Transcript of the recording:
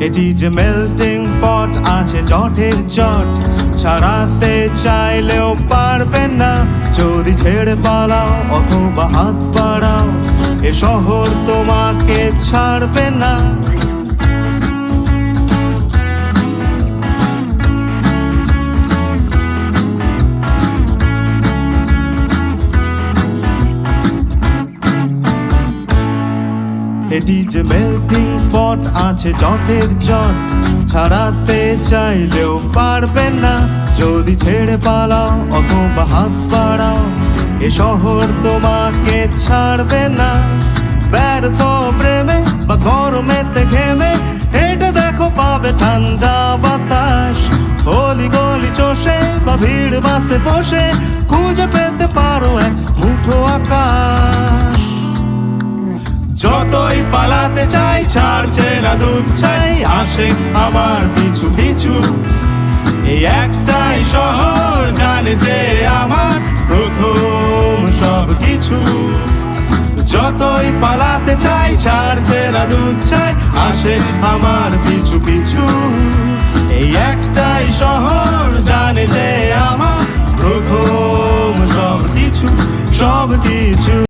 এটি যে মেল্টিং পট আছে জটের জট, ছাড়াতে চাইলেও পারবে না। যদি ছেড়ে পালাও অথবা হাত বাড়াও, এ শহর তোমাকে ছাড়বে না। এটি যে মেল্টিং পট আছে জটের জট, ছাড়াতে চাইলেও পারবে না। যদি ছেড়ে পালাও অথবা হাত বাড়াও, এ শহর তোমাকে ছাড়বে না। ব্যর্থ প্রেমে বা গরমেতে ঘেমে হেঁটে দেখো, পাবে ঠান্ডা বাতাস। অলি গলি চষে বা ভিড় বাসে বসে খুঁজে পেতে পারো এক মুঠো আকাশ। যতই পালাতে চাই ছাড়ছে না দুধ চাই, আসে আমার পিছু পিছু। এই একটাই শহর জানে যে আমার প্রথম সব কিছু। যতই পালাতে চাই ছাড়ছে না দুধ চাই, আসে আমার পিছু পিছু। এই একটাই